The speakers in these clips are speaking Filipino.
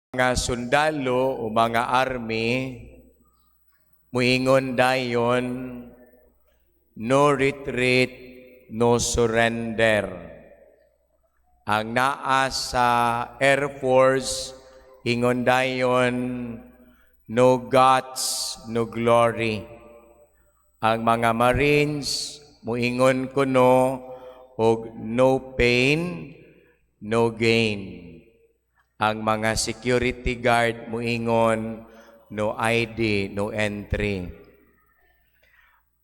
Mga sundalo o mga army, muingon dayon, no retreat, no surrender. Ang naa sa Air Force, ingon dayon, no guts, no glory. Ang mga Marines, muingon kuno, og no pain, no gain. Ang mga security guard muingon, no ID, no entry.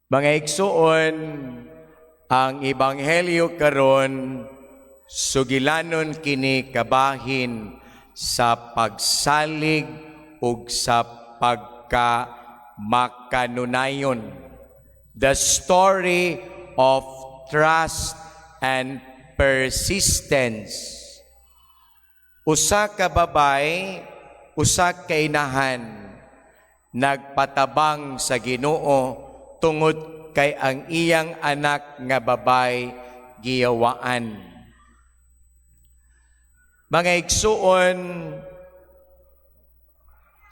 Mga igsuon, ang ebanghelyo karon sugilanon kini kabahin sa pagsalig ug sa pagkamakanunayon. The story of trust and persistence. Usa ka babay, usa ka inahan, nagpatabang sa Ginoo tungod kay ang iyang anak nga babay giyawaan. Mga igsuon,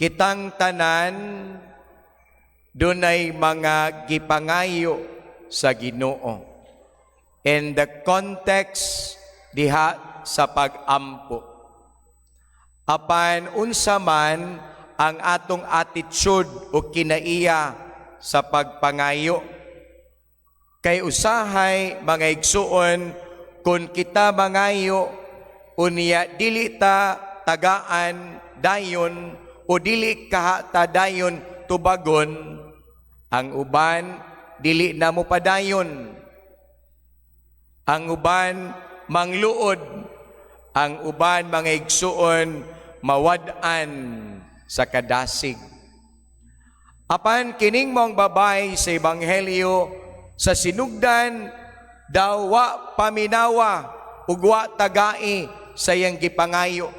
kitang tanan dunay mga gipangayo sa Ginoo. In the context diha sa pag-ampo. Apan unsa man ang atong attitude o kinaiya sa pagpangayo. Kay usahay mga igsuon, kung kita mangayo, unya dili ta tagaan dayon o dili kahata dayon tubagon, ang uban dili na mo padayon. Ang uban mangluod, ang uban mga igsuon mawad-an sa kadasig. Apan kining mong babay sa ebanghelyo sa sinugdan daw wa paminawa ug wa tagai sa iyang gipangayo.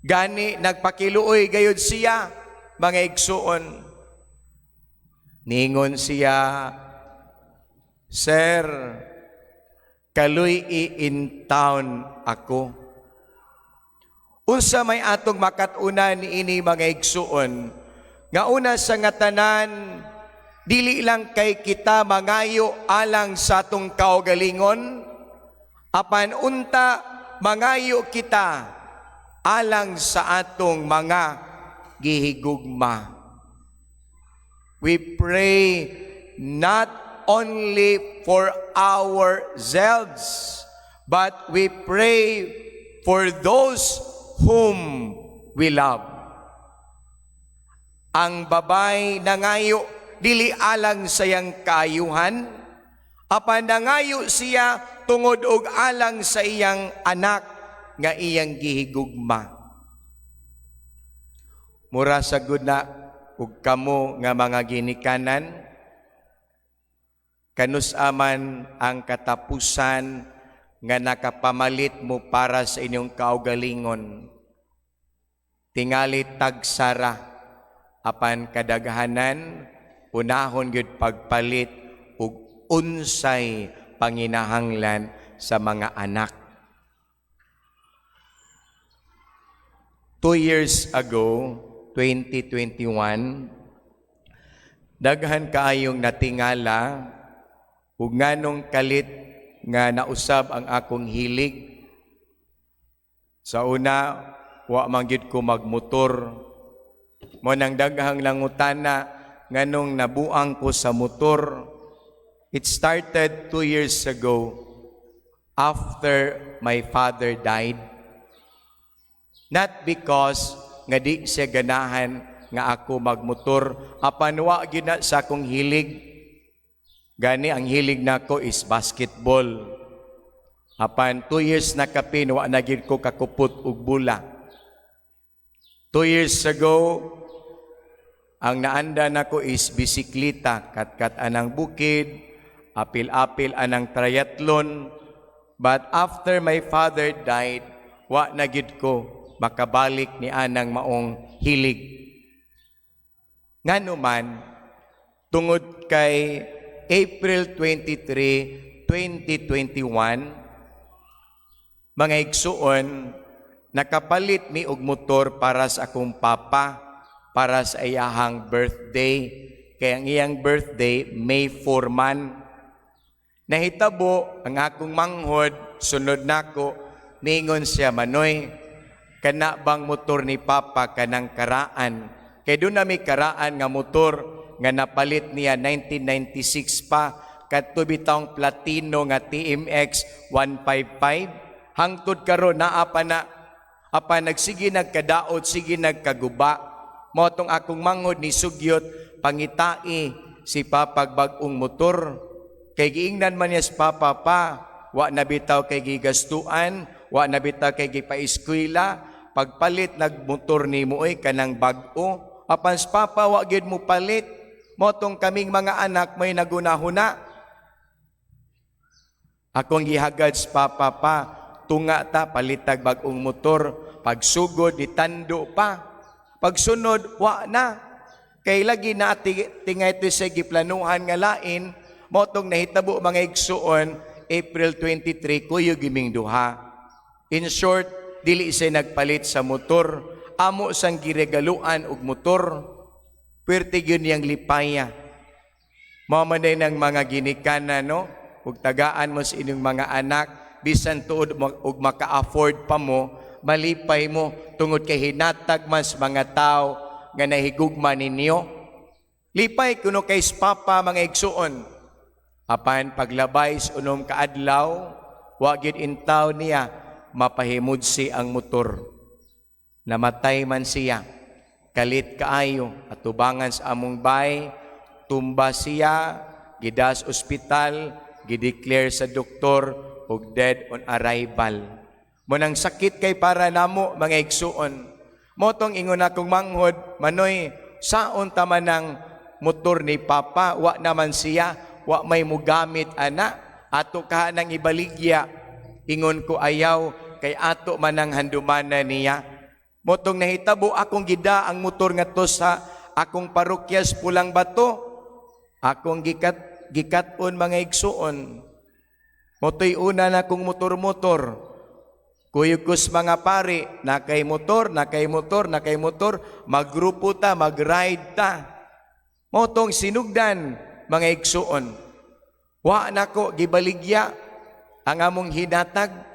Gani nagpakiluoy gayud siya mga igsuon. Ningon siya, "Sir, kaluy in town ako." Unsa may atong makatuna niini mga igsuon, nga una sa ngatanan, dili lang kay kita mangayo alang sa atong kaugalingon, apan unta mangayo kita alang sa atong mga gihigugma. We pray not only for ourselves, but we pray for those whom we love. Ang babay nangayo dili alang sa iyang kaayuhan, apan nangayo siya tungod og alang sa iyang anak nga iyang gihigugma. Mura sagud na ug kamo nga mga ginikanan, kanus-aman ang katapusan nga nakapamalit mo para sa inyong kaugalingon. Tingali tagsara, apan kadaghanan, unahon gyud pagpalit ug unsay panginahanglan sa mga anak. 2 years ago, 2021, daghan kaayong natingala ug nganong kalit nga nausab ang akong hilig. Sa una, wa man gyud ko magmotor. Mo nang daghang langutana nganong nabuang ko sa motor. It started 2 years ago after my father died. Not because nga di siya ganahan nga ako magmotor, apan wa gyud na sa akong hilig. Gani ang hilig nako is basketball. Apan 2 years na kapin, wa na gyud ko kakupot ug bula. 2 years ago, ang naanda nako is bisikleta, kat-kat anang bukid, apil-apil anang triathlon. But after my father died, wa na gyud ko makabalik ni anang maong hilig. Ngano man, tungod kay April 23, 2021, mga igsuon, nakapalit mi og motor para sa akong papa, para sa iyahang birthday. Kaya ang iyang birthday, May 4 man. Nahitabo, ang akong manghod, sunod nako, ningon siya, Manoy, kana bang motor ni papa kanang karaan? Kaya doon na may karaan nga motor, nga napalit niya 1996 pa, kadto bitawng platino nga TMX 155. Hangtod karon naa pa na, apa nagsige nagkadaot, sige nagkaguba. Mo tong akong manghod ni sugyot, pangitai si papag bagong motor. Kay giingnan man niya si papa pa, wa na bitaw kay gigastuan, wa na bitaw kay gipaeskwela, pagpalit nagmotor ni mo ay kanang bag-o. Apan si papa wa gyud mo palit, mo tong kaming mga anak may nagunahuna. Akong gihagad si papa pa, tunga ta palitag bagong motor, pagsugod ditando pa. Pagsunod wa na. Kay lagi na tingay to sa giplanuhan nga lain, motong nahitabo mga igsuon April 23 kuyo giming duha. In short, dili siya nagpalit sa motor, amo sang giregaluan og motor. Pwerte gyud niyang lipaya. Mao man day ng mga ginikanan no, ug tagaan mo sa inyong mga anak, bisan tuod og maka-afford pa mo, malipay mo tungod kay hinatag mas mga tao nga nahigugma ninyo. Lipay kuno kay papa mga igsuon. Apan paglabay sa unom kaadlaw, wa gyud intaw niya mapahimudsi ang motor. Namatay man siya. Kalit kaayo atubangan sa among bay, tumba siya, gidas ospital, gideclare sa doktor og dead on arrival. Munang sakit kay para namo mga igsuon. Motong ingon akong manghod, Manoy, saon ta man ang motor ni papa, wa naman siya, wa may mugamit ana, ato ka nang ibaligya. Ingon ko ayaw, kay ato man ang handumana niya. Motong nahitabo akong gida ang motor nga to sa akong parokyas Pulang Bato. Akong gikaton mga igsuon. Motoy una na akong motor-motor. Kuyukos mga pari, nakay motor, maggrupo ta, mag-ride ta. Motong sinugdan, mga igsuon. Wa nako gibaligya ang among hinatag.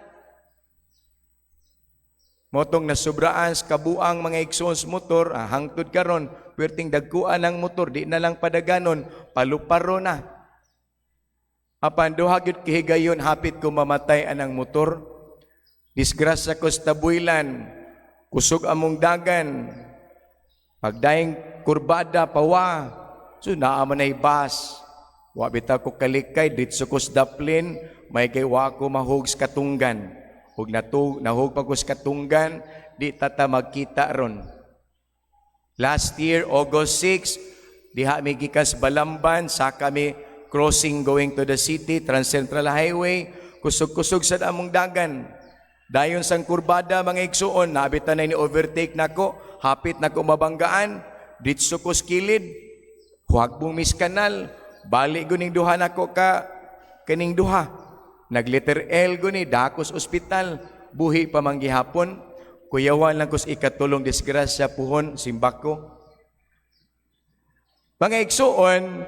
Motong nasubraan sa kabuang mga igsuon sa motor, hangtod karon, pwerteng dagkuan ang motor, di na lang padaganon, paluparo na. Apan duha gyud kahigayon, hapit ko mamatay anang motor. Disgrasya ko sa tabuilan, kusog among dagan, pagdaing kurbada pawa, so naaman ay bus. Wabita ko kalikay, ditso ko sa daplin, may kay wa ko mahug sa katunggan. Hug nahug pa ko sa katunggan, di tata magkita ron. Last year, August 6, diha mi gikas Balamban, sa kami crossing going to the city, Trans-Central Highway, kusog-kusog sa among dagan. Dayon sang kurbada mga igsuon, nabitan na ni overtake nako, hapit nako mabanggaan, ditso ko skilid, huwag mong miskanal, balik guning duha nako ka kaning duha. Nag-letter L guni, dakos ospital, buhi pa manggihapon, kuyawan lang kus ikatulong disgrasya puhon, simbako. Mga igsuon,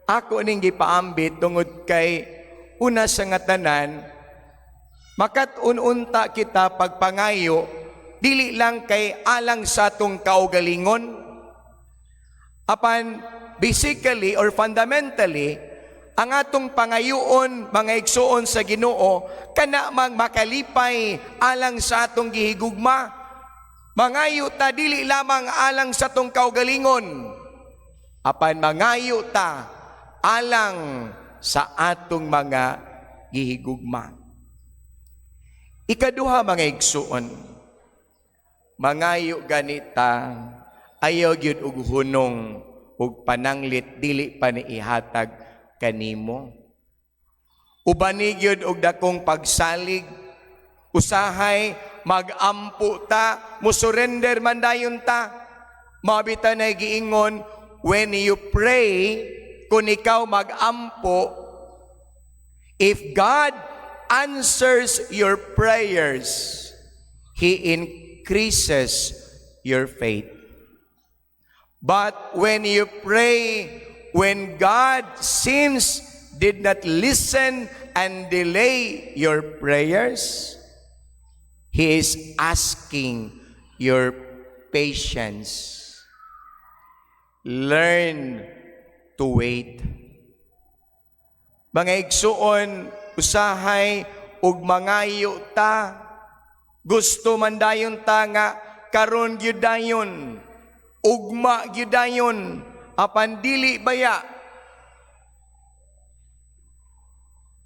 ako ning gipaambit tungod kay una sa nga tanan, makat-ununta kita pagpangayo, dili lang kay alang sa atong kaugalingon. Apan, basically or fundamentally, ang atong pangayoon, mga igsuon sa Ginoo, kana mang makalipay alang sa atong gihigugma. Mangayo ta dili lamang alang sa atong kaugalingon. Apan mangayo ta alang sa atong mga gihigugma. Ikaduha mga igsuon, mangayo ganita, ayaw gyud og hunong ug pananglit dili pa ni ihatag kanimo. Ubani gyud og dakong pagsalig, usahay magampo ta, musurrender man dayon ta. Mabita na giingon, when you pray, kung ikaw magampo, if God answers your prayers, He increases your faith. But when you pray, when God seems did not listen and delay your prayers, He is asking your patience. Learn to wait. Mga igsuon, usahay, ug mangayo ta. Gusto man dayon ta nga, karon gyud dayon, ugma gyud dayon, apan dili baya.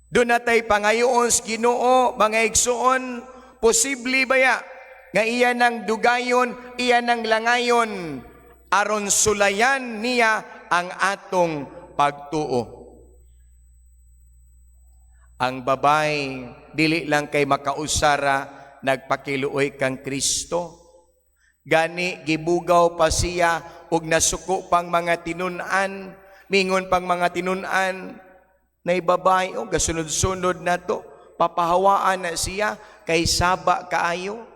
Doon natay pangayoon sa Ginoo, mga igsuon, posible baya nga iya nang dugayon, iya nang langayon, aron sulayan niya ang atong pagtuo. Ang babay, dili lang kay makausara, nagpakiluoy kang Kristo. Gani, gibugaw pa siya, ug nasuko pang mga tinunan, mingon pang mga tinunan, nay babay, gasunod-sunod na to, papahawaan na siya, kay saba kaayo.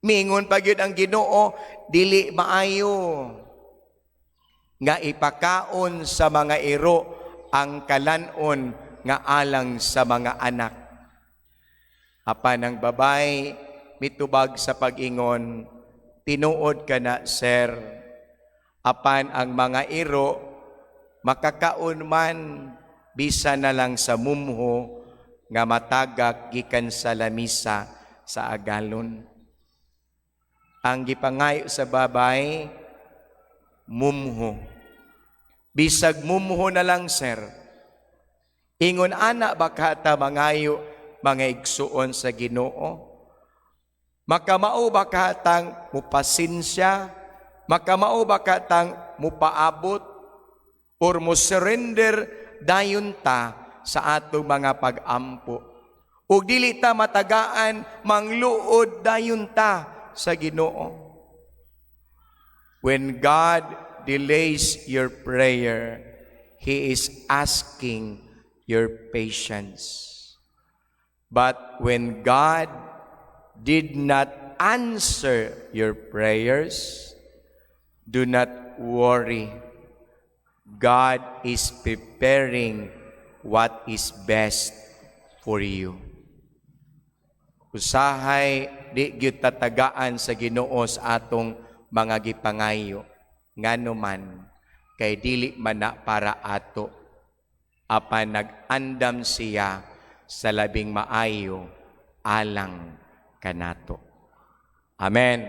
Mingon pa gyud ang Ginoo, dili maayo nga ipakaon sa mga iro ang kalanon nga alang sa mga anak. Apan ang babay mitubag sa pag-ingon, tinuod ka na, sir. Apan ang mga iro makakaon man bisa na lang sa mumho nga matagak gikan sa lamisa sa agalon. Ang gipangayo sa babay, mumho. Bisag mumho na lang, sir. Ingon ana baka ta mangayo mga igsuon sa Ginoo. Makamao baka tang mupasinsya, makamao baka tang mupaabot, or mo surrender dayon ta sa atong mga pag-ampo. Ug dili ta matagaan, mangluod dayon ta sa Ginoo. When God delays your prayer, He is asking your patience. But when God did not answer your prayers, do not worry. God is preparing what is best for you. Usahay, di gyud tatagaan sa Ginoo sa atong mga gipangayo, nganuman kay dili man na para ato, apan nag-andam siya sa labing maayo alang kanato. Amen.